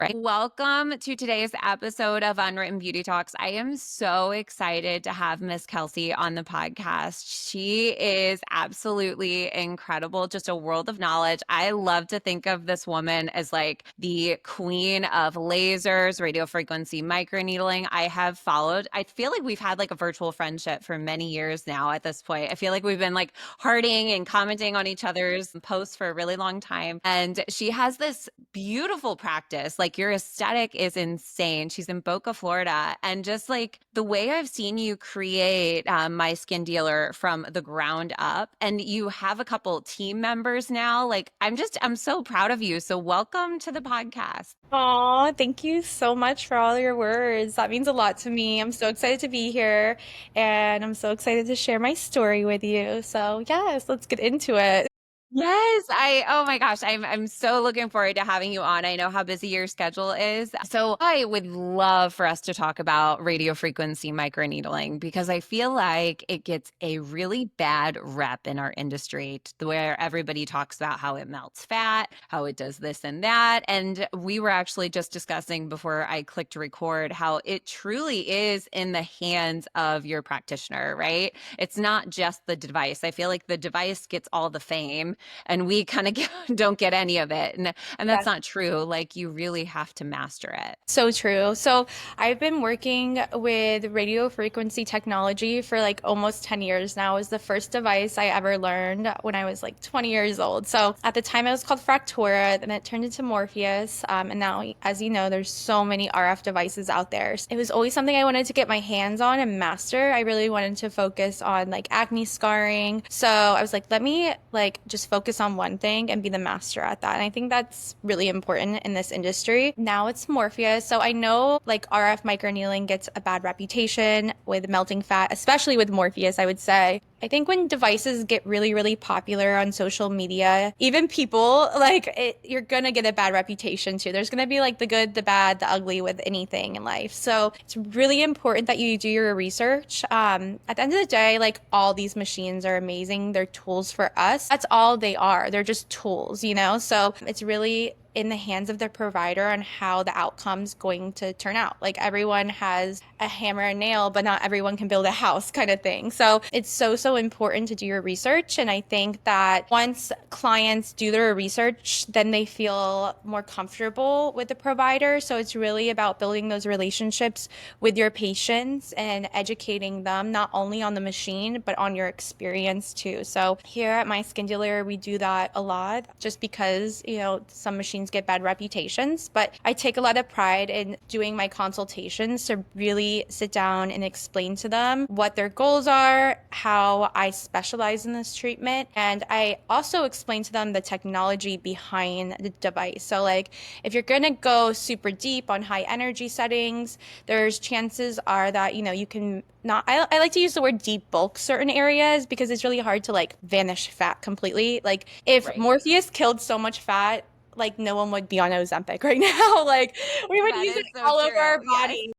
Right. Welcome to today's episode of Unwritten Beauty Talks. I am so excited to have Miss Kelsey on the podcast. She is absolutely incredible, just a world of knowledge. I love to think of this woman as like the queen of lasers, radio frequency microneedling. I feel like we've had like a virtual friendship for many years now at this point. I feel like we've been like hearting and commenting on each other's posts for a really long time. And she has this beautiful practice. Like your aesthetic is insane. She's in Boca, Florida. And just like the way I've seen you create My Skin Dealer from the ground up, and you have a couple team members now. Like I'm so proud of you. So welcome to the podcast. Aw, thank you so much for all your words. That means a lot to me. I'm so excited to be here and I'm so excited to share my story with you. So, yes, let's get into it. Yes, oh my gosh, I'm so looking forward to having you on. I know how busy your schedule is. So I would love for us to talk about radio frequency microneedling because I feel like it gets a really bad rep in our industry where everybody talks about how it melts fat, how it does this and that. And we were actually just discussing before I clicked record how it truly is in the hands of your practitioner, right? It's not just the device. I feel like the device gets all the fame and we kind of don't get any of it. And that's not true. Like you really have to master it. So true. So I've been working with radio frequency technology for like almost 10 years now. It was the first device I ever learned when I was like 20 years old. So at the time it was called Fractura, then it turned into Morpheus. And now, as you know, there's so many RF devices out there. It was always something I wanted to get my hands on and master. I really wanted to focus on like acne scarring. So I was like, let me like just focus on one thing and be the master at that. And I think that's really important in this industry. Now it's Morpheus. So I know like RF microneedling gets a bad reputation with melting fat, especially with Morpheus, I would say. I think when devices get really, really popular on social media, even people you're gonna get a bad reputation too. There's gonna be like the good, the bad, the ugly with anything in life. So it's really important that you do your research. At the end of the day, like all these machines are amazing. They're tools for us. That's all they are. They're just tools, you know? So it's really in the hands of the provider on how the outcome's going to turn out. Like everyone has a hammer and nail, but not everyone can build a house kind of thing. So it's so important to do your research. And I think that once clients do their research, then they feel more comfortable with the provider. So it's really about building those relationships with your patients and educating them not only on the machine, but on your experience too. So here at My Skin Dealer, we do that a lot just because, you know, some machines get bad reputations, but I take a lot of pride in doing my consultations to really sit down and explain to them what their goals are, how I specialize in this treatment, and I also explain to them the technology behind the device. So like if you're gonna go super deep on high energy settings, there's chances are that, you know, you can not, I like to use the word debulk certain areas because it's really hard to like vanish fat completely. Like if Right. Morpheus killed so much fat, like no one would be on Ozempic right now. Like we would That use it is so all over true. our Yes. body.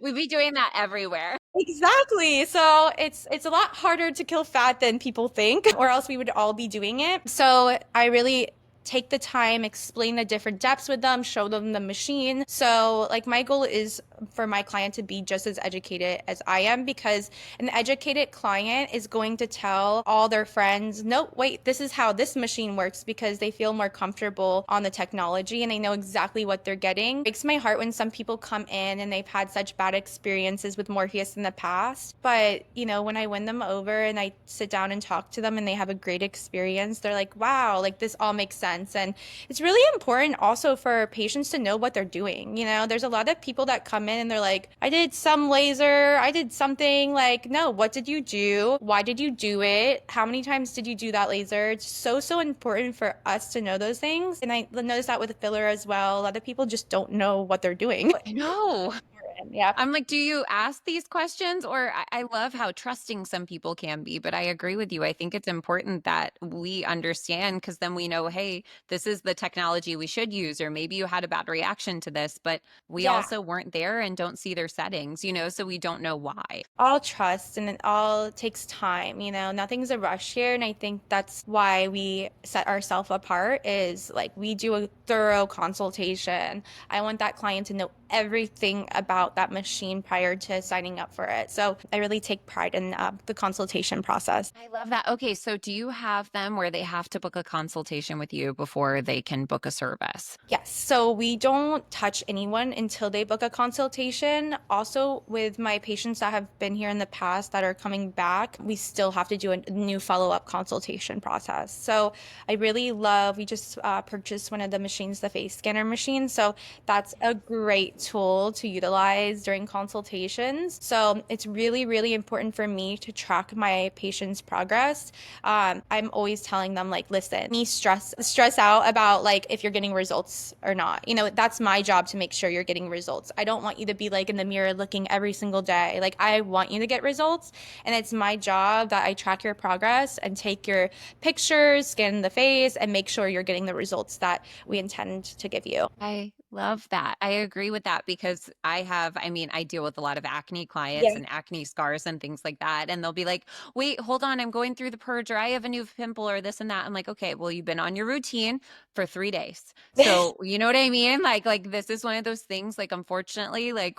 We'd be doing that everywhere. Exactly. So it's a lot harder to kill fat than people think, or else we would all be doing it. So I really take the time, explain the different depths with them, show them the machine. So like my goal is for my client to be just as educated as I am, because an educated client is going to tell all their friends, no, wait, this is how this machine works, because they feel more comfortable on the technology and they know exactly what they're getting. It breaks my heart when some people come in and they've had such bad experiences with Morpheus in the past. But, you know, when I win them over and I sit down and talk to them and they have a great experience, they're like, wow, like this all makes sense. And it's really important also for patients to know what they're doing. You know, there's a lot of people that come in and they're like, I did some laser, I did something. Like, no, what did you do? Why did you do it? How many times did you do that laser? It's so important for us to know those things. And I noticed that with filler as well. A lot of people just don't know what they're doing. No. important. Yeah. I'm like, do you ask these questions? Or I love how trusting some people can be, but I agree with you. I think it's important that we understand because then we know, hey, this is the technology we should use, or maybe you had a bad reaction to this, but we Yeah. also weren't there and don't see their settings, so we don't know why. All trust and it all takes time, nothing's a rush here. And I think that's why we set ourselves apart is like we do a thorough consultation. I want that client to know everything about that machine prior to signing up for it. So I really take pride in the consultation process. I love that. Okay, so do you have them where they have to book a consultation with you before they can book a service? Yes, so we don't touch anyone until they book a consultation. Also, with my patients that have been here in the past that are coming back, we still have to do a new follow-up consultation process. So I really love, we just purchased one of the machines, the face scanner machine. So that's a great tool to utilize during consultations. So it's really, really important for me to track my patients' progress. I'm always telling them like, listen, me stress out about like if you're getting results or not. That's my job to make sure you're getting results. I don't want you to be like in the mirror looking every single day. Like I want you to get results, and it's my job that I track your progress and take your pictures, scan the face, and make sure you're getting the results that we intend to give you. I love that. I agree with that because I deal with a lot of acne clients Yeah. and acne scars and things like that. And they'll be like, wait, hold on, I'm going through the purge or I have a new pimple or this and that. I'm like, okay, well, you've been on your routine for 3 days. So you know what I mean? Like this is one of those things, like, unfortunately, like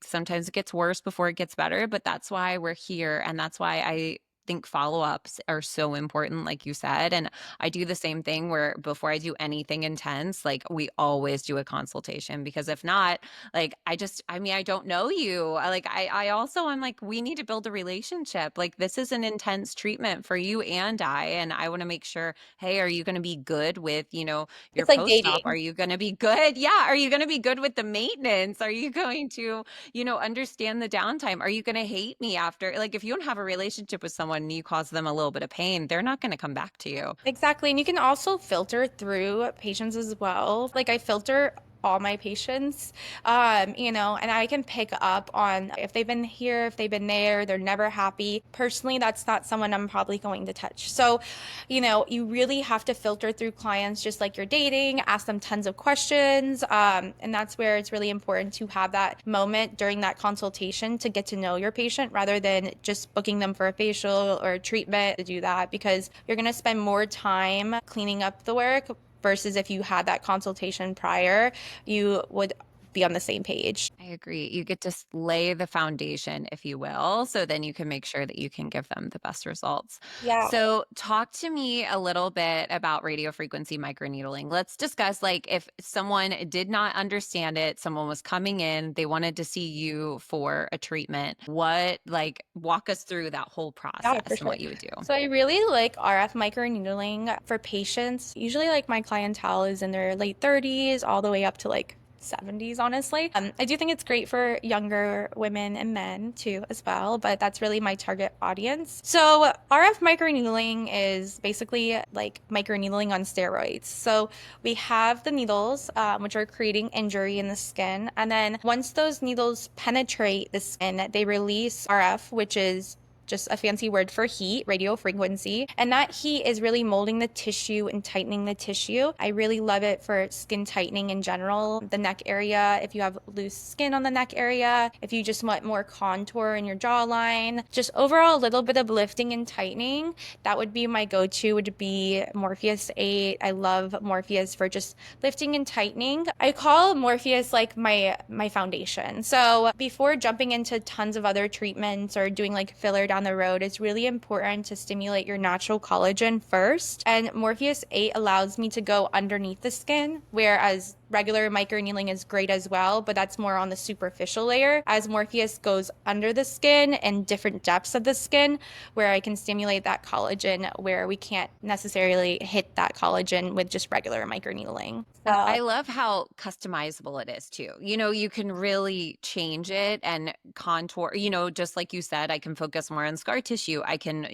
sometimes it gets worse before it gets better, but that's why we're here. And that's why I think follow-ups are so important, like you said. And I do the same thing where before I do anything intense, like we always do a consultation because if not, like I don't know you. I also I'm like, we need to build a relationship. Like this is an intense treatment for you and I want to make sure, hey, are you going to be good with, your It's like post-op? Are dating. you going to be good? Yeah. Are you going to be good with the maintenance? Are you going to, understand the downtime? Are you going to hate me after? Like if you don't have a relationship with someone and you cause them a little bit of pain, they're not going to come back to you. Exactly. And you can also filter through patients as well. Like I filter all my patients, and I can pick up on if they've been here, if they've been there, they're never happy. Personally, that's not someone I'm probably going to touch. So, you really have to filter through clients just like you're dating, ask them tons of questions. And that's where it's really important to have that moment during that consultation to get to know your patient rather than just booking them for a facial or a treatment to do that because you're going to spend more time cleaning up the work versus if you had that consultation prior, you would be on the same page. I agree. You get to lay the foundation, if you will, so then you can make sure that you can give them the best results. Yeah. So, talk to me a little bit about radio frequency microneedling. Let's discuss like if someone did not understand it, someone was coming in, they wanted to see you for a treatment. Walk us through that whole Yeah, for process and sure. what you would do. So I really like RF microneedling for patients. Usually like my clientele is in their late 30s all the way up to like 70s, honestly. I do think it's great for younger women and men too, as well, but that's really my target audience. So, RF microneedling is basically like microneedling on steroids. So, we have the needles, which are creating injury in the skin, and then once those needles penetrate the skin, they release RF, which is just a fancy word for heat, radio frequency. And that heat is really molding the tissue and tightening the tissue. I really love it for skin tightening in general. The neck area, if you have loose skin on the neck area, if you just want more contour in your jawline, just overall a little bit of lifting and tightening, that would be my go-to would be Morpheus 8. I love Morpheus for just lifting and tightening. I call Morpheus like my foundation. So before jumping into tons of other treatments or doing like filler down the road, it's really important to stimulate your natural collagen first. And Morpheus 8 allows me to go underneath the skin, whereas regular microneedling is great as well, but that's more on the superficial layer, as Morpheus goes under the skin and different depths of the skin where I can stimulate that collagen where we can't necessarily hit that collagen with just regular microneedling. And I love how customizable it is too. You can really change it and contour, just like you said, I can focus more on scar tissue. I can,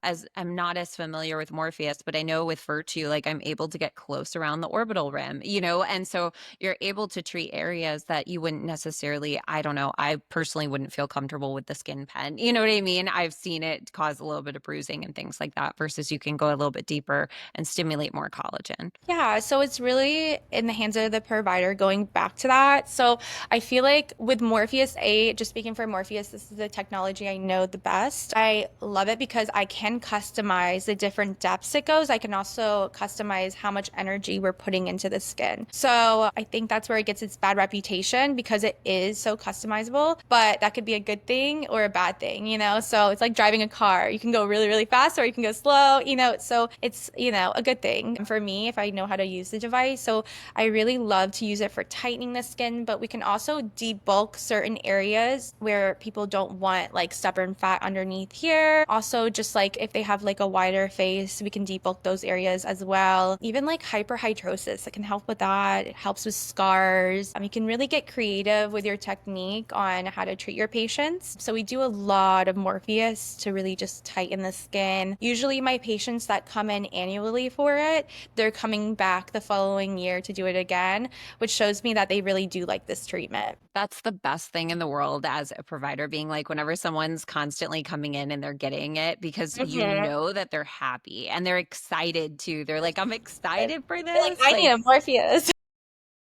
as I'm not as familiar with Morpheus, but I know with Virtue, like I'm able to get close around the orbital rim, you know? And so you're able to treat areas that you wouldn't necessarily, I don't know, I personally wouldn't feel comfortable with the skin pen. You know what I mean? I've seen it cause a little bit of bruising and things like that versus you can go a little bit deeper and stimulate more collagen. Yeah, so it's really in the hands of the provider going back to that. So I feel like with Morpheus 8, just speaking for Morpheus, this is the technology I know the best. I love it because I can customize the different depths it goes. I can also customize how much energy we're putting into the skin. So I think that's where it gets its bad reputation because it is so customizable, but that could be a good thing or a bad thing, you know? So it's like driving a car. You can go really, really fast or you can go slow, you know? So it's, you know, a good thing for me if I know how to use the device. So I really love to use it for tightening the skin, but we can also debulk certain areas where people don't want like stubborn fat underneath here. Also, just like if they have like a wider face, we can debulk those areas as well. Even like hyperhidrosis, it can help with that. It helps with scars. You can really get creative with your technique on how to treat your patients. So we do a lot of Morpheus to really just tighten the skin. Usually my patients that come in annually for it, they're coming back the following year to do it again, which shows me that they really do like this treatment. That's the best thing in the world as a provider, being like, whenever someone's constantly coming in and they're getting it because you Mhm. know that they're happy and they're excited too. They're like, I'm excited for They're like, this. I need Like, a Morpheus.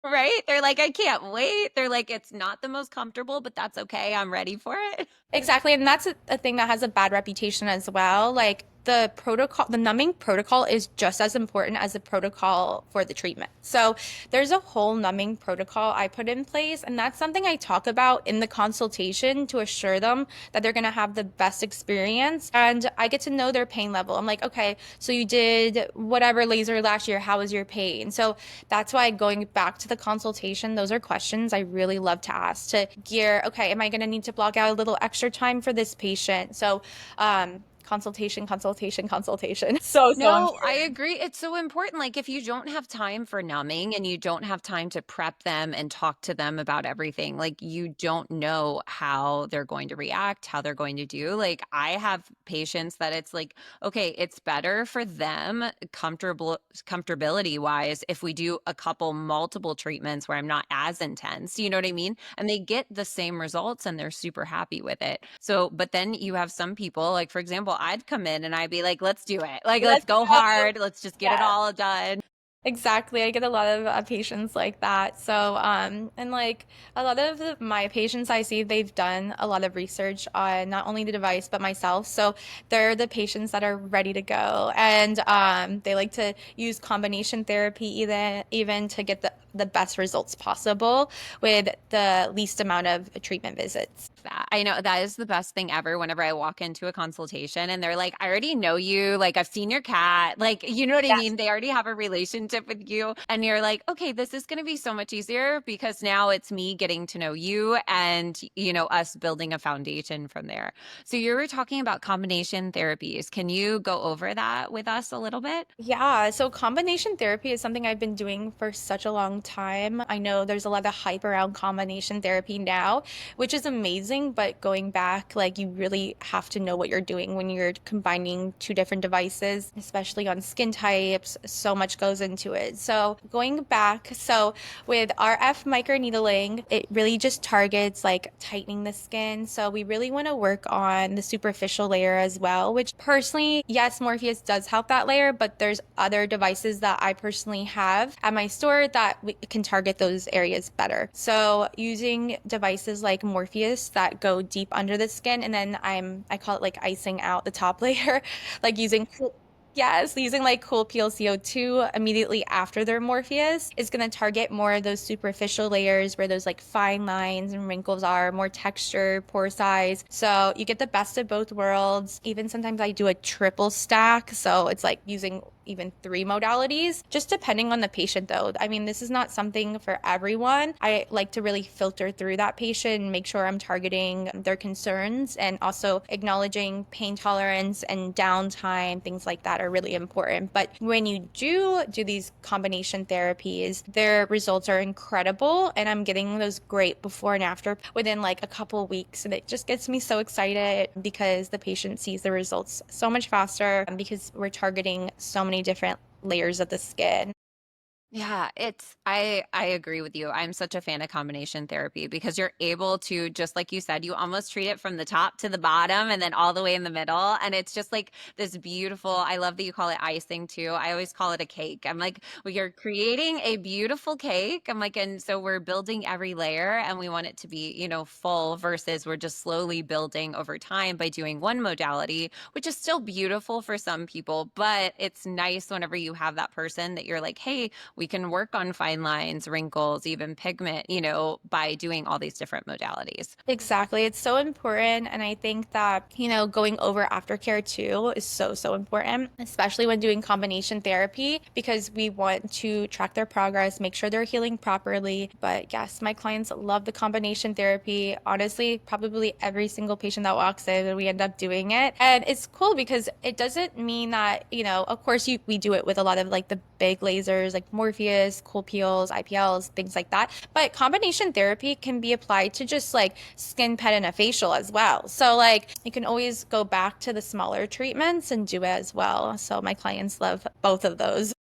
right? They're like, I can't wait. They're like, it's not the most comfortable, but that's okay. I'm ready for it. Exactly. And that's a thing that has a bad reputation as well. Like the protocol, the numbing protocol is just as important as the protocol for the treatment. So there's a whole numbing protocol I put in place. And that's something I talk about in the consultation to assure them that they're going to have the best experience. And I get to know their pain level. I'm like, okay, so you did whatever laser last year. How was your pain? So that's why going back to the consultation, those are questions I really love to ask to gear, okay, am I going to need to block out a little extra time for this patient? So, consultation, consultation, consultation. So No, I important. agree. It's so important. Like, if you don't have time for numbing and you don't have time to prep them and talk to them about everything, like, you don't know how they're going to react, how they're going to do. Like, I have patients that it's like, okay, it's better for them, comfortability wise, if we do a couple multiple treatments where I'm not as intense. You know what I mean? And they get the same results and they're super happy with it. So, but then you have some people, like, for example, I'd come in and I'd be like, let's do it. Like, let's Let's go go. hard. Let's just get it Yeah. all done. Exactly. I get a lot of patients like that. So, and like a lot of my patients I see, they've done a lot of research on not only the device, but myself. So they're the patients that are ready to go. And they like to use combination therapy even to get the best results possible with the least amount of treatment visits. That. I know that is the best thing ever whenever I walk into a consultation and they're like, I already know you. Like, I've seen your cat. Like, you know what I Yes. mean? They already have a relationship with you. And you're like, okay, this is going to be so much easier because now it's me getting to know you and, you know, us building a foundation from there. So you were talking about combination therapies. Can you go over that with us a little bit? Yeah, so combination therapy is something I've been doing for such a long time. I know there's a lot of hype around combination therapy now, which is amazing, but going back, like you really have to know what you're doing when you're combining two different devices, especially on skin types. So much goes into it. So going back, so with RF microneedling, it really just targets like tightening the skin. So we really want to work on the superficial layer as well, which personally, yes, Morpheus does help that layer, but there's other devices that I personally have at my store that we can target those areas better. So using devices like Morpheus that go deep under the skin, and then I call it like icing out the top layer, like using Yes, using like cool PLCO2 immediately after their Morpheus is going to target more of those superficial layers where those like fine lines and wrinkles are, more texture, pore size. So you get the best of both worlds. Even sometimes I do a triple stack. So it's like using even three modalities, just depending on the patient though. I mean, this is not something for everyone. I like to really filter through that patient and make sure I'm targeting their concerns and also acknowledging pain tolerance and downtime, things like that are really important. But when you do these combination therapies, their results are incredible and I'm getting those great before and after within like a couple of weeks. And it just gets me so excited because the patient sees the results so much faster because we're targeting so many different layers of the skin. Yeah, I agree with you. I'm such a fan of combination therapy because you're able to, just like you said, you almost treat it from the top to the bottom and then all the way in the middle. And it's just like this beautiful, I love that you call it icing too. I always call it a cake. I'm like, we are creating a beautiful cake. I'm like, and so we're building every layer and we want it to be, full versus we're just slowly building over time by doing one modality, which is still beautiful for some people, but it's nice whenever you have that person that you're like, hey, we can work on fine lines, wrinkles, even pigment, by doing all these different modalities. Exactly. It's so important. And I think that, going over aftercare too is so, so important, especially when doing combination therapy, because we want to track their progress, make sure they're healing properly. But yes, my clients love the combination therapy. Honestly, probably every single patient that walks in, we end up doing it. And it's cool because it doesn't mean that, of course, we do it with a lot of like the big lasers, like Morpheus, cool peels, IPLs, things like that. But combination therapy can be applied to just like skin pet and a facial as well. So like you can always go back to the smaller treatments and do it as well. So my clients love both of those.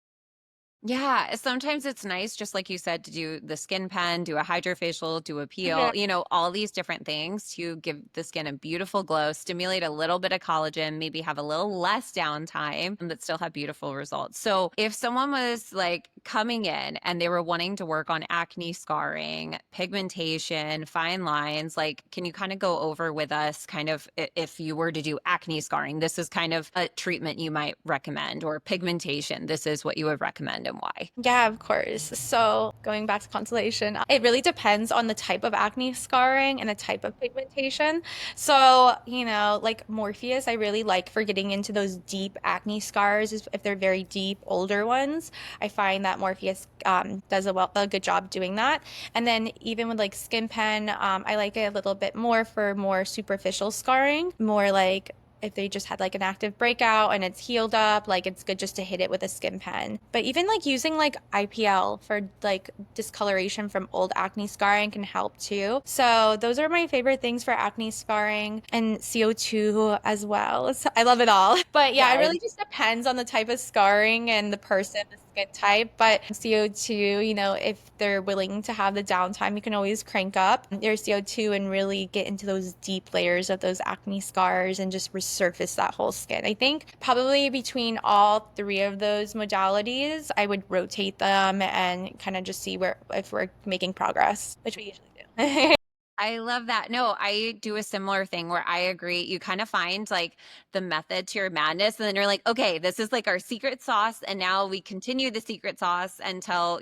Yeah, sometimes it's nice, just like you said, to do the skin pen, do a hydrofacial, do a Mhm. peel, all these different things to give the skin a beautiful glow, stimulate a little bit of collagen, maybe have a little less downtime, but still have beautiful results. So if someone was like coming in and they were wanting to work on acne scarring, pigmentation, fine lines, like, can you kind of go over with us kind of if you were to do acne scarring, this is kind of a treatment you might recommend, or pigmentation, this is what you would recommend and why? Yeah, of course. So going back to consultation, it really depends on the type of acne scarring and the type of pigmentation. So, like Morpheus, I really like for getting into those deep acne scars if they're very deep, older ones. I find that Morpheus does a good job doing that. And then even with like Skin Pen, I like it a little bit more for more superficial scarring, more like if they just had like an active breakout and it's healed up, like it's good just to hit it with a skin pen. But even like using like IPL for like discoloration from old acne scarring can help too. So those are my favorite things for acne scarring, and CO2 as well. So I love it all. But yeah, it Yeah, really just depends on the type of scarring and the person, the skin type. But CO2, if they're willing to have the downtime, you can always crank up your CO2 and really get into those deep layers of those acne scars and just resurface that whole skin. I think probably between all three of those modalities, I would rotate them and kind of just see where if we're making progress, which we usually do. I love that. No, I do a similar thing where I agree. You kind of find like the method to your madness, and then you're like, okay, this is like our secret sauce. And now we continue the secret sauce until,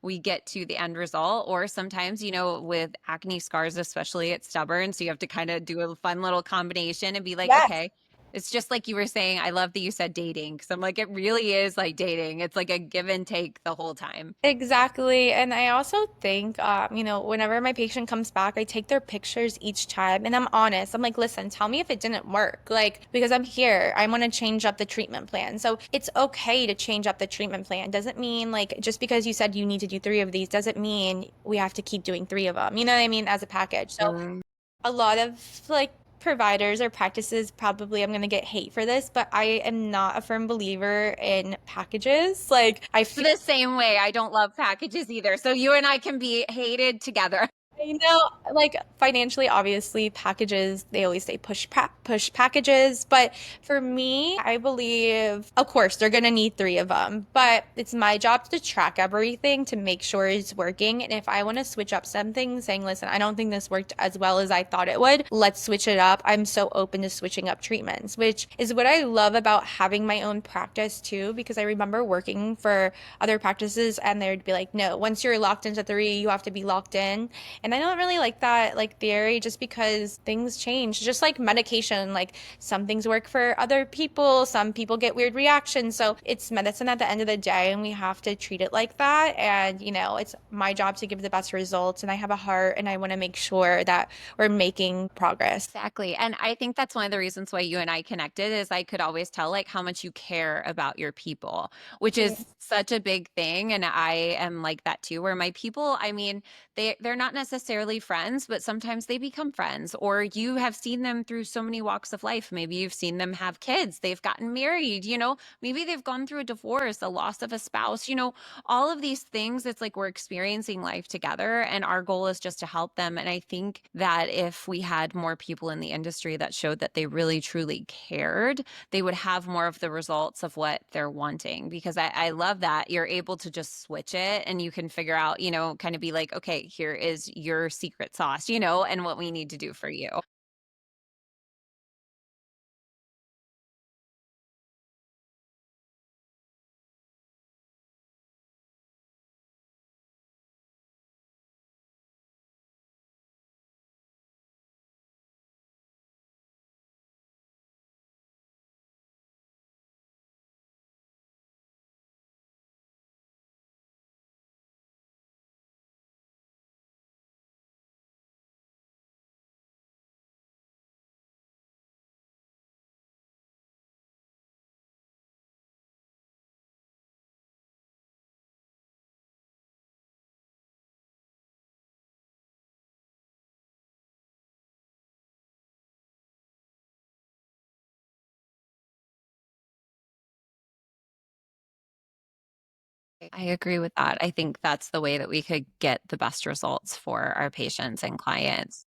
we get to the end result. Or sometimes, with acne scars, especially, it's stubborn. So you have to kind of do a fun little combination and be like, Yes. okay, it's just like you were saying. I love that you said dating because I'm like, it really is like dating. It's like a give and take the whole time. Exactly. And I also think, whenever my patient comes back, I take their pictures each time and I'm honest. I'm like, listen, tell me if it didn't work. Like, because I'm here, I want to change up the treatment plan. So it's okay to change up the treatment plan. Doesn't mean like just because you said you need to do three of these doesn't mean we have to keep doing three of them. You know what I mean? As a package. So a lot of like providers or practices probably I'm gonna get hate for this, but I am not a firm believer in packages. Like I feel The same way. I don't love packages either. So you and I can be hated together. like financially, obviously, packages, they always say push packages. But for me, I believe, of course, they're going to need three of them. But it's my job to track everything to make sure it's working. And if I want to switch up something, saying, listen, I don't think this worked as well as I thought it would, let's switch it up. I'm so open to switching up treatments, which is what I love about having my own practice too, because I remember working for other practices and they'd be like, no, once you're locked into three, you have to be locked in. And I don't really like that like theory just because things change. Just like medication, like some things work for other people, some people get weird reactions. So it's medicine at the end of the day and we have to treat it like that. And it's my job to give the best results and I have a heart and I want to make sure that we're making progress. Exactly. And I think that's one of the reasons why you and I connected is I could always tell like how much you care about your people, which Yeah. is such a big thing. And I am like that too, where my people, I mean, they're not necessarily necessarily friends, but sometimes they become friends, or you have seen them through so many walks of life. Maybe you've seen them have kids, they've gotten married, maybe they've gone through a divorce, a loss of a spouse, all of these things. It's like we're experiencing life together, and our goal is just to help them. And I think that if we had more people in the industry that showed that they really truly cared, they would have more of the results of what they're wanting. Because I love that you're able to just switch it and you can figure out, kind of be like, okay, here is your secret sauce, and what we need to do for you. I agree with that. I think that's the way that we could get the best results for our patients and clients.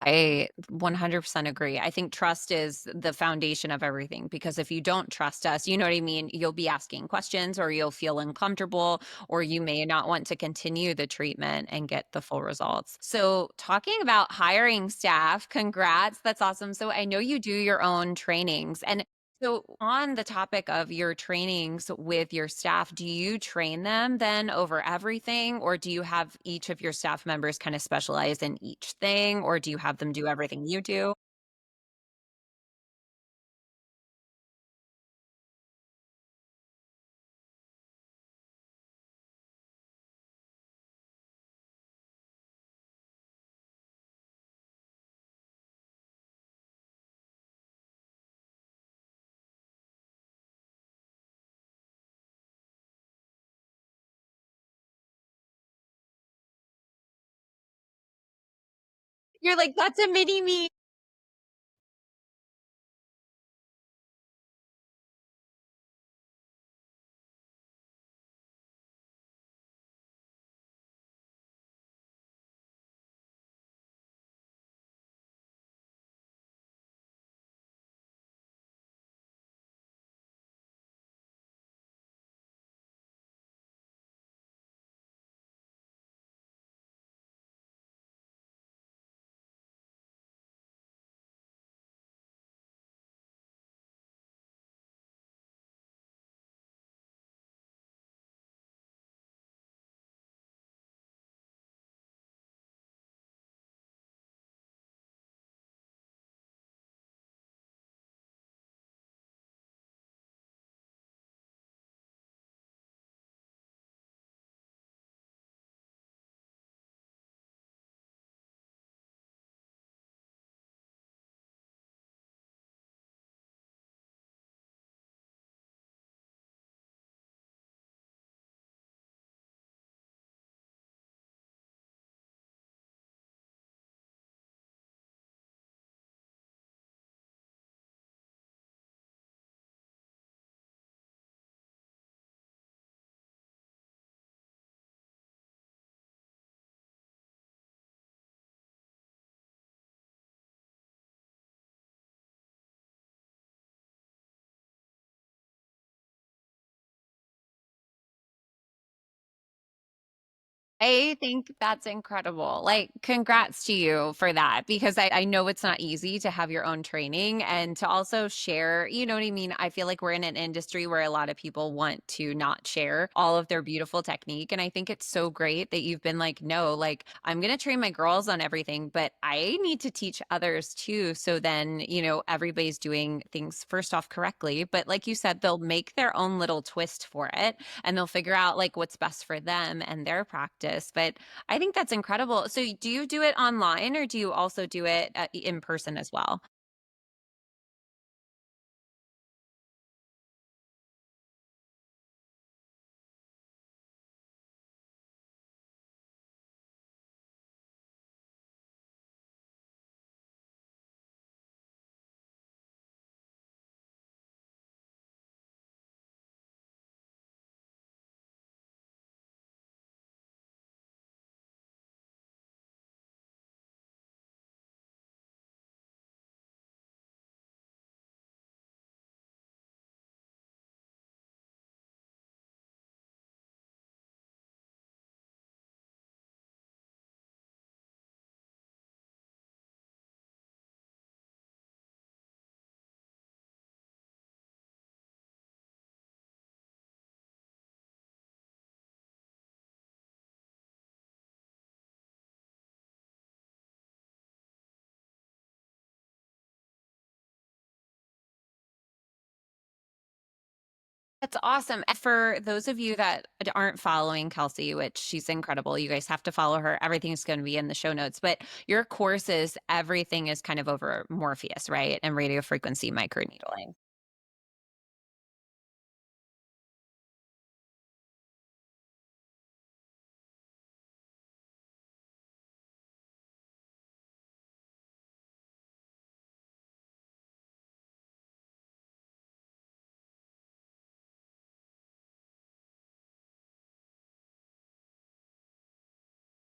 I 100% agree. I think trust is the foundation of everything, because if you don't trust us, you know what I mean? You'll be asking questions, or you'll feel uncomfortable, or you may not want to continue the treatment and get the full results. So, talking about hiring staff, congrats. That's awesome. So, I know you do your own trainings. And so, on the topic of your trainings with your staff, do you train them then over everything, or do you have each of your staff members kind of specialize in each thing, or do you have them do everything you do? You're like, "That's a mini me." I think that's incredible. Like, congrats to you for that because I know it's not easy to have your own training and to also share, you know what I mean? I feel like we're in an industry where a lot of people want to not share all of their beautiful technique. And I think it's so great that you've been like, no, like, I'm going to train my girls on everything, but I need to teach others too. So then, everybody's doing things first off correctly. But like you said, they'll make their own little twist for it and they'll figure out like what's best for them and their practice. But I think that's incredible. So do you do it online or do you also do it in person as well? That's awesome. And for those of you that aren't following Kelsey, which she's incredible, you guys have to follow her. Everything's going to be in the show notes. But your courses, everything is kind of over Morpheus, right? And radio frequency microneedling.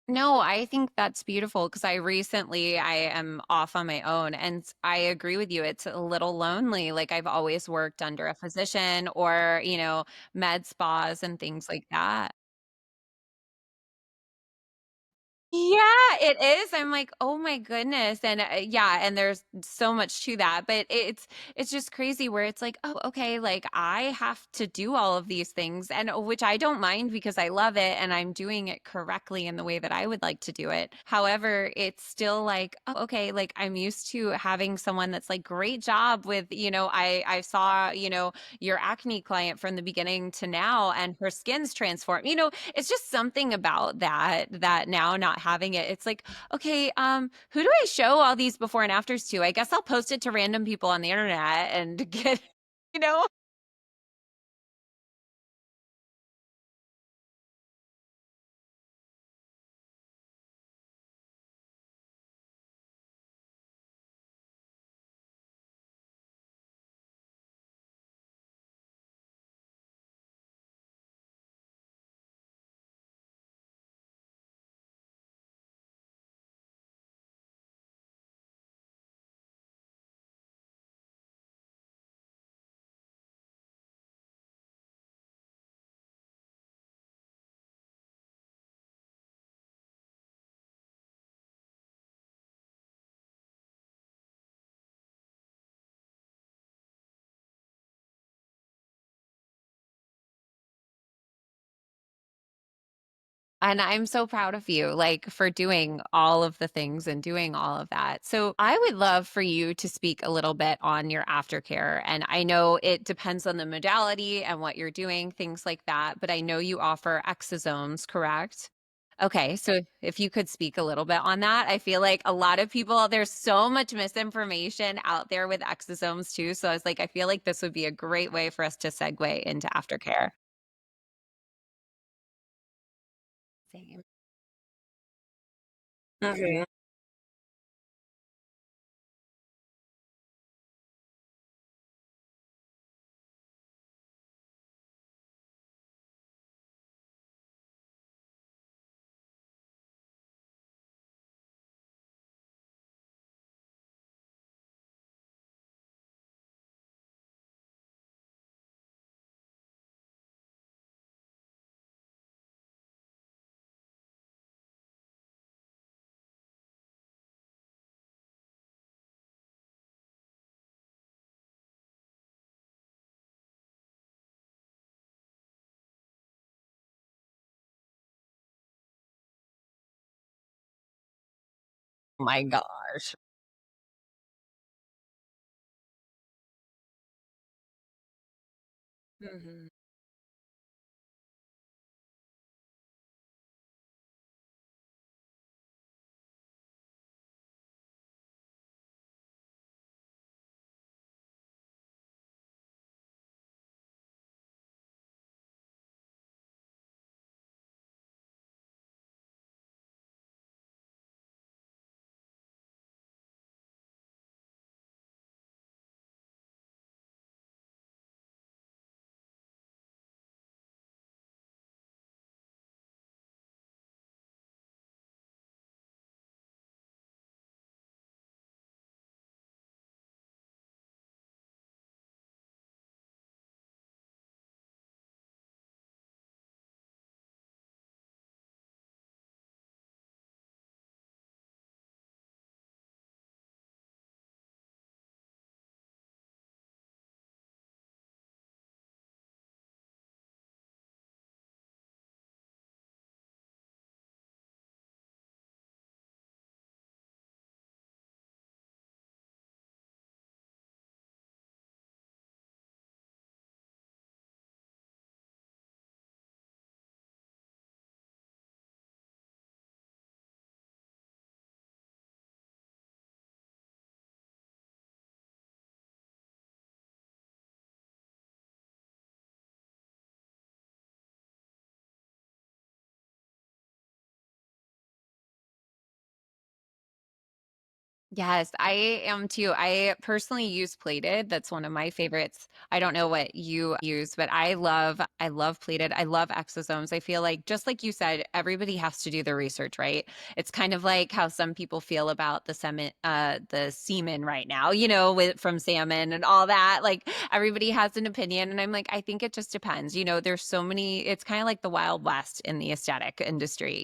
No, I think that's beautiful because I am off on my own and I agree with you. It's a little lonely. Like I've always worked under a physician or, med spas and things like that. Yeah, it is. I'm like, "Oh my goodness." And, yeah, and there's so much to that, but it's just crazy where it's like, "Oh, okay, like, I have to do all of these things," and which I don't mind because I love it and I'm doing it correctly in the way that I would like to do it. However, it's still like, "Oh, okay, like, I'm used to having someone that's like, 'Great job with,' I saw, your acne client from the beginning to now and her skin's transformed." It's just something about that now not having it. It's like, okay, who do I show all these before and afters to? I guess I'll post it to random people on the internet and get, you know? And I'm so proud of you, like, for doing all of the things and doing all of that. So, I would love for you to speak a little bit on your aftercare. And I know it depends on the modality and what you're doing, things like that. But I know you offer exosomes, correct? Okay, so if you could speak a little bit on that, I feel like a lot of people, there's so much misinformation out there with exosomes too. So I was like, I feel like this would be a great way for us to segue into aftercare. Same. Mhm. My gosh. Mhm. Yes, I am too. I personally use plated. That's one of my favorites. I don't know what you use, but I love plated. I love exosomes. I feel like just like you said, everybody has to do the research, right? It's kind of like how some people feel about the semen right now, from salmon and all that. Like everybody has an opinion. And I'm like, I think it just depends. There's so many, it's kind of like the Wild West in the aesthetic industry.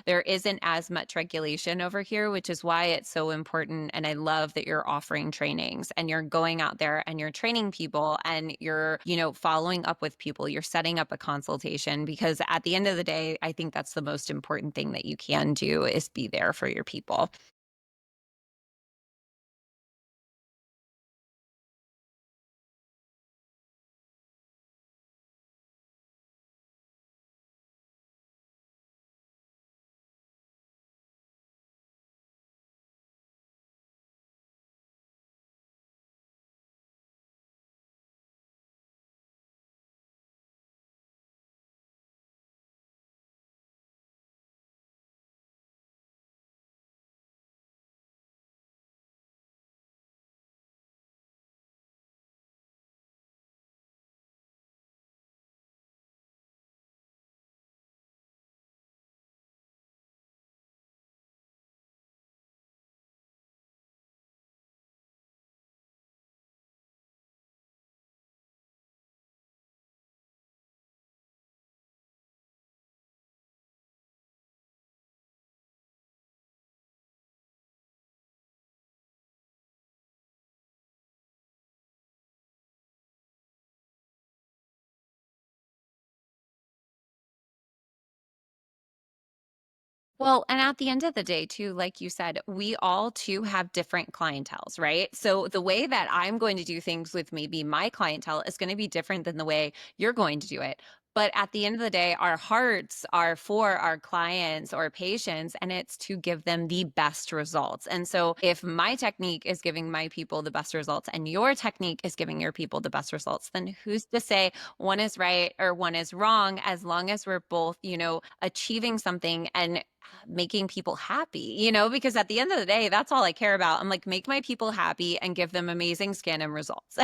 There isn't as much regulation over here, which is why it's so important. And I love that you're offering trainings and you're going out there and you're training people and you're following up with people. You're setting up a consultation because at the end of the day, I think that's the most important thing that you can do is be there for your people. Well, and at the end of the day, too, like you said, we all too have different clientels, right? So the way that I'm going to do things with maybe my clientele is going to be different than the way you're going to do it. But at the end of the day, our hearts are for our clients or patients, and it's to give them the best results. And so, if my technique is giving my people the best results and your technique is giving your people the best results, then who's to say one is right or one is wrong as long as we're both achieving something and making people happy, because at the end of the day, that's all I care about. I'm like, make my people happy and give them amazing skin and results.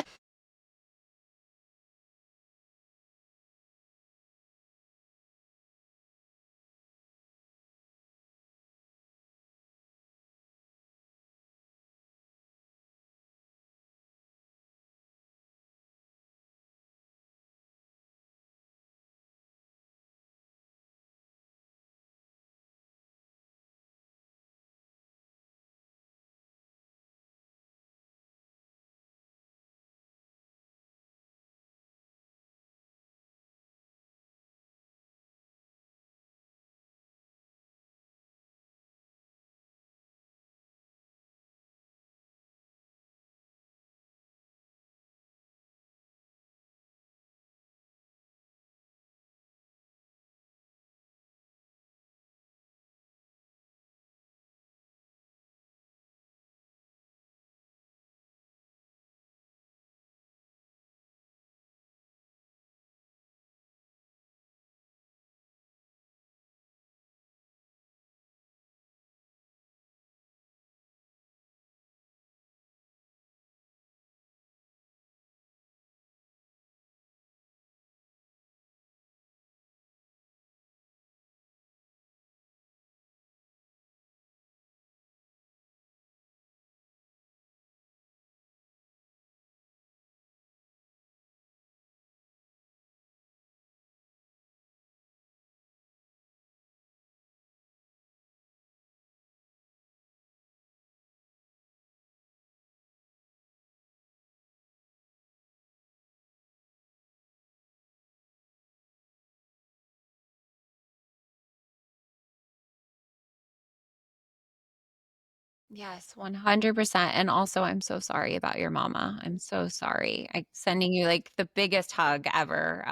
Yes, 100%. And also, I'm so sorry about your mama. I'm so sorry. I'm sending you like the biggest hug ever.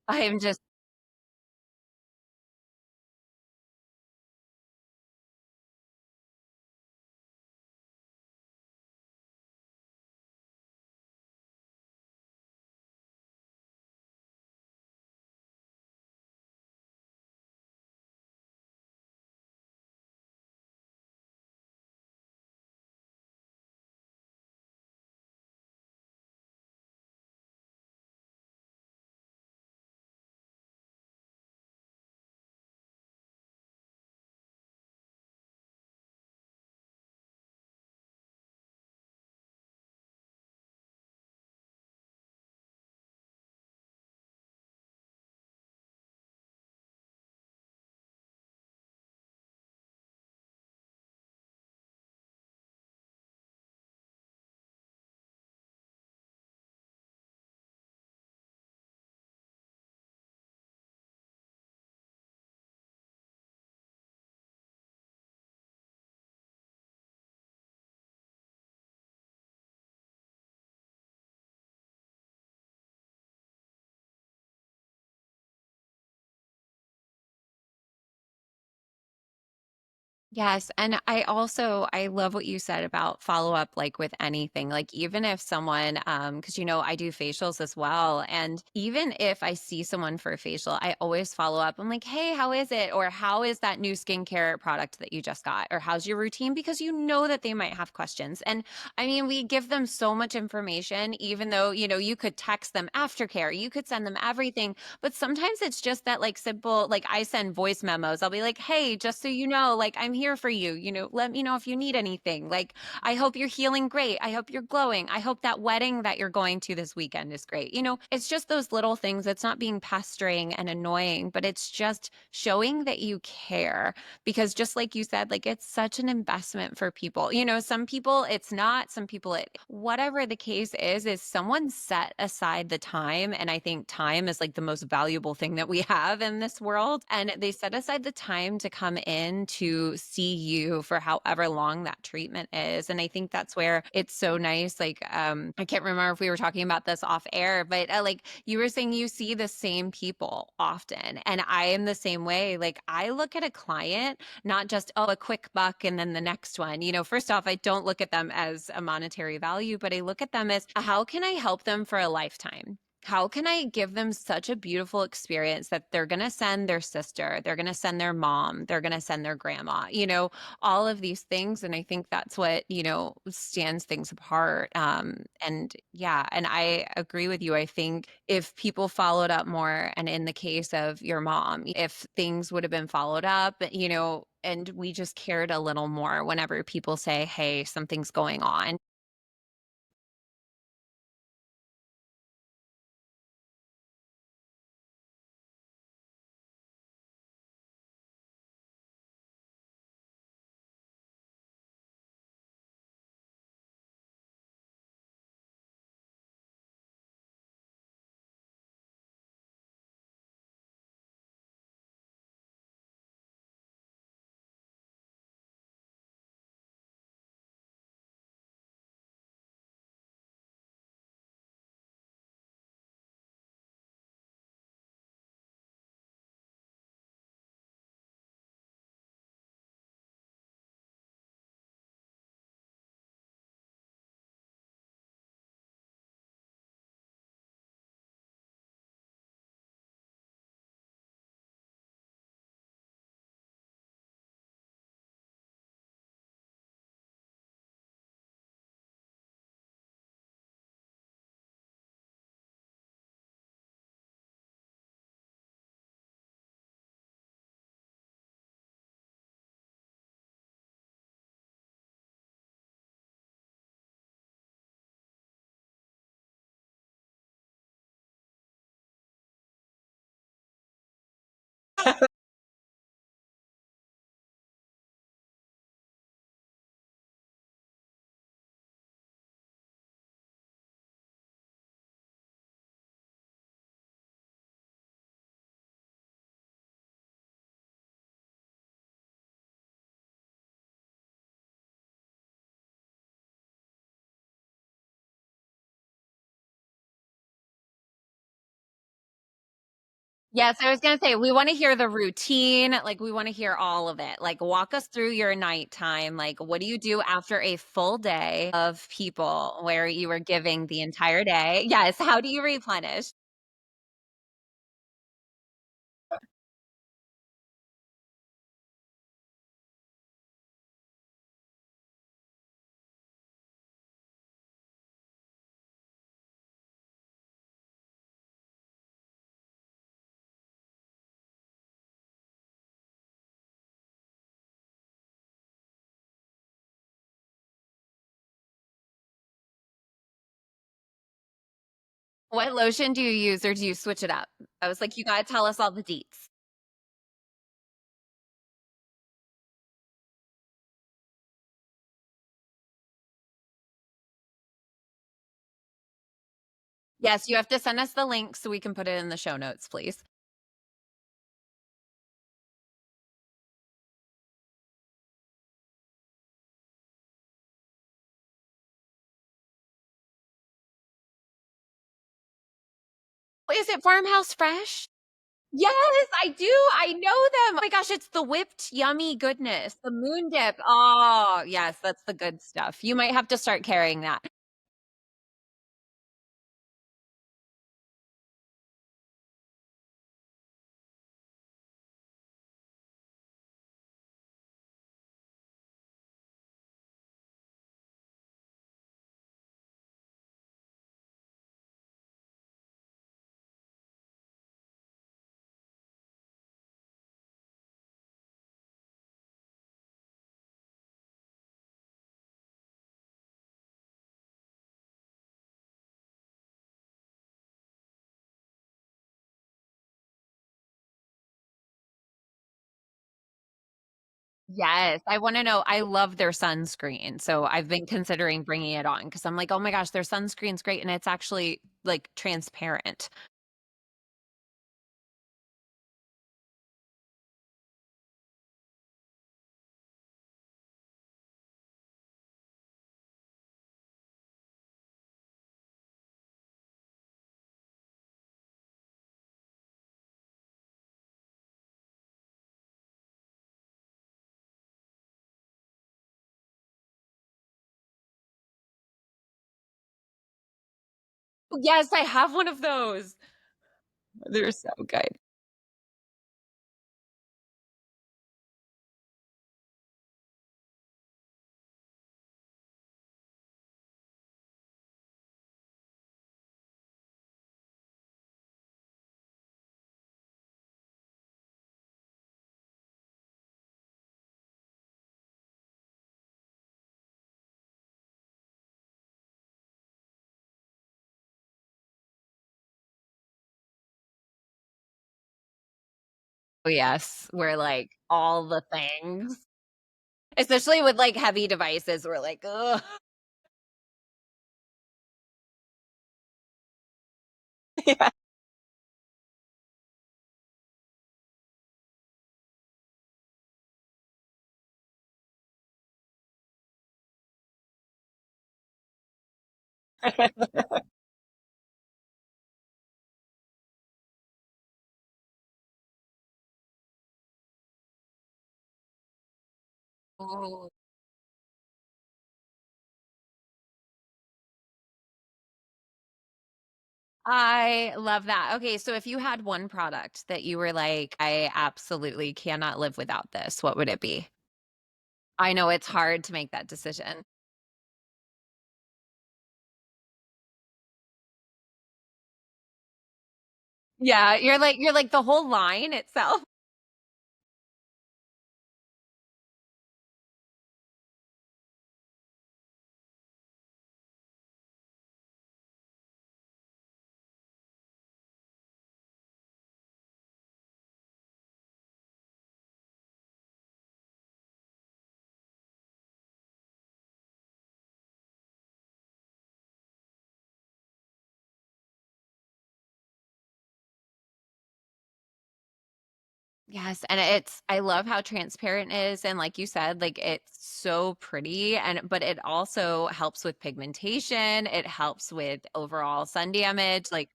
I am just yes, and I love what you said about follow-up, like, with anything, like, even if someone, because I do facials as well, and even if I see someone for a facial, I always follow up. I'm like, "Hey, how is it?" Or, "How is that new skincare product that you just got?" Or, "How's your routine?" Because you know that they might have questions, and, I mean, we give them so much information even though, you could text them aftercare, you could send them everything, but sometimes it's just that like simple, like I send voice memos. I'll be like, hey, just so you know, like I'm here for you. Let me know if you need anything. Like, I hope you're healing great. I hope you're glowing. I hope that wedding that you're going to this weekend is great. It's just those little things. It's not being pestering and annoying, but it's just showing that you care. Because just like you said, like it's such an investment for people. Some people it's not, some people whatever the case is someone set aside the time. And I think time is like the most valuable thing that we have in this world. And they set aside the time to come in to see you for however long that treatment is. And I think that's where it's so nice. Like, I can't remember if we were talking about this off air, but like you were saying, you see the same people often. And I am the same way. Like, I look at a client not just, oh, a quick buck and then the next one. First off, I don't look at them as a monetary value, but I look at them as how can I help them for a lifetime? How can I give them such a beautiful experience that they're going to send their sister, they're going to send their mom, they're going to send their grandma, all of these things. And I think that's what, stands things apart. And yeah, and I agree with you. I think if people followed up more, and in the case of your mom, if things would have been followed up, and we just cared a little more whenever people say, hey, something's going on. Yes, I was gonna say, we wanna hear the routine, like, we wanna hear all of it. Like, walk us through your nighttime, like, what do you do after a full day of people where you were giving the entire day? Yes, how do you replenish? What lotion do you use, or do you switch it up? I was like, "You gotta tell us all the deets." Yes, you have to send us the link so we can put it in the show notes, please. Wait, is it Farmhouse Fresh? Yes, I do, I know them. Oh my gosh, it's the whipped yummy goodness, the moon dip. Oh, yes, that's the good stuff. You might have to start carrying that. Yes, I wanna know, I love their sunscreen, so I've been considering bringing it on because 'cause I'm like, "Oh my gosh, their sunscreen's great," and it's actually, like, transparent. Yes, I have one of those. They're so good. Oh, yes, we're like, all the things. Especially with, like, heavy devices, we're like, "Ugh." Yeah. Ooh. I love that. Okay, so if you had one product that you were like, "I absolutely cannot live without this," what would it be? I know it's hard to make that decision. Yeah, you're like the whole line itself. Yes, and it's I love how transparent it is, and like you said, like, it's so pretty, and but it also helps with pigmentation, it helps with overall sun damage, like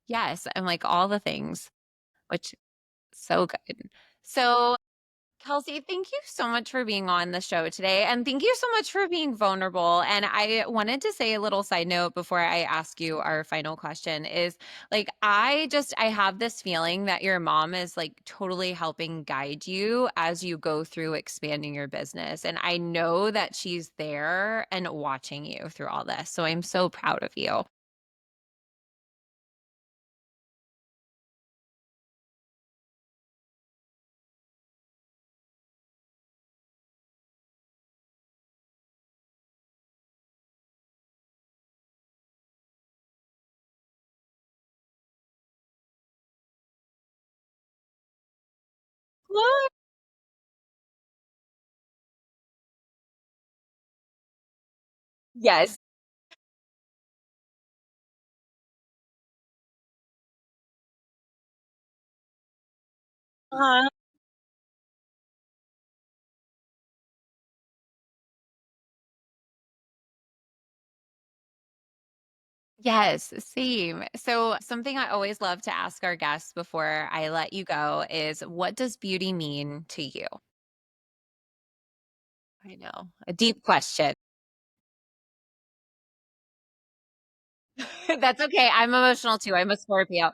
yes, and, like, all the things. which so good. So Kelsey, thank you so much for being on the show today. And thank you so much for being vulnerable. And I wanted to say a little side note before I ask you our final question is like, I have this feeling that your mom is like totally helping guide you as you go through expanding your business. And I know that she's there and watching you through all this. So I'm so proud of you. What? Yes. Uh, Yes, same. So, something I always love to ask our guests before I let you go is what does beauty mean to you? I know, a deep question. That's okay. I'm emotional too. I'm a Scorpio.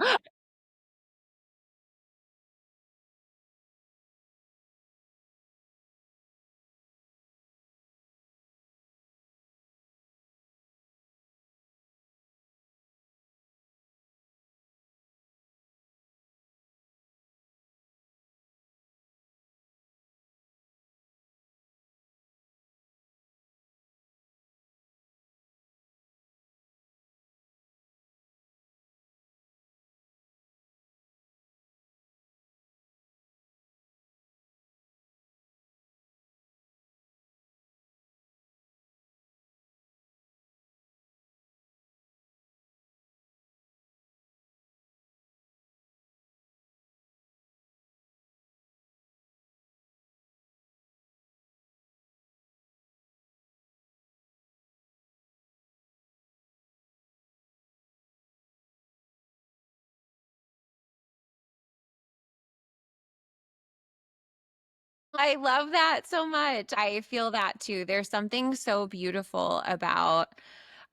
I love that so much. I feel that too. There's something so beautiful about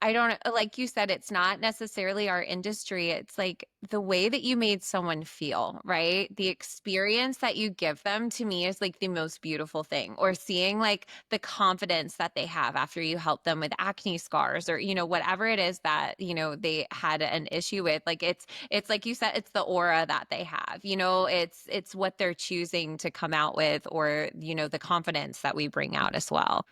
I don't like you said, it's not necessarily our industry. It's like the way that you made someone feel, right? The experience that you give them to me is like the most beautiful thing. Or seeing like the confidence that they have after you help them with acne scars or, whatever it is that, they had an issue with. Like it's like you said, it's the aura that they have. It's what they're choosing to come out with or, the confidence that we bring out as well.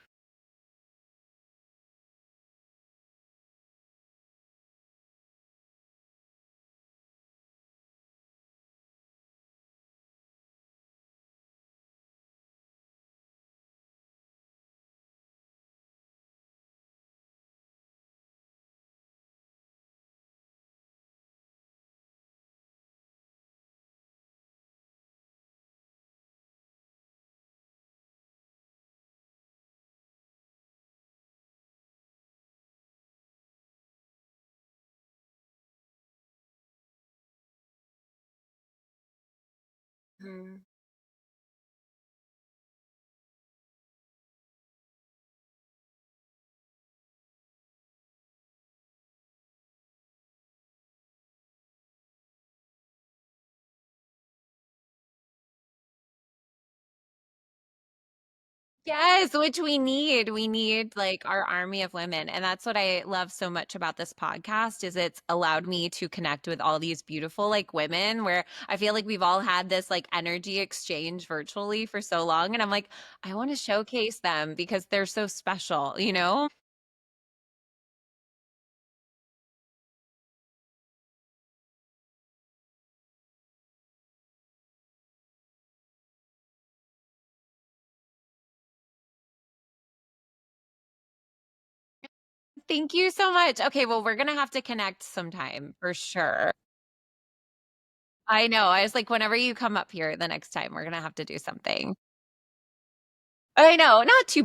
Mm. Yes, which we need. We need like our army of women. And that's what I love so much about this podcast is it's allowed me to connect with all these beautiful like women where I feel like we've all had this like energy exchange virtually for so long. And I'm like, I want to showcase them because they're so special, you know? Thank you so much. Okay, well, we're gonna have to connect sometime for sure. I know. I was like, whenever you come up here the next time, we're gonna have to do something. I know, not too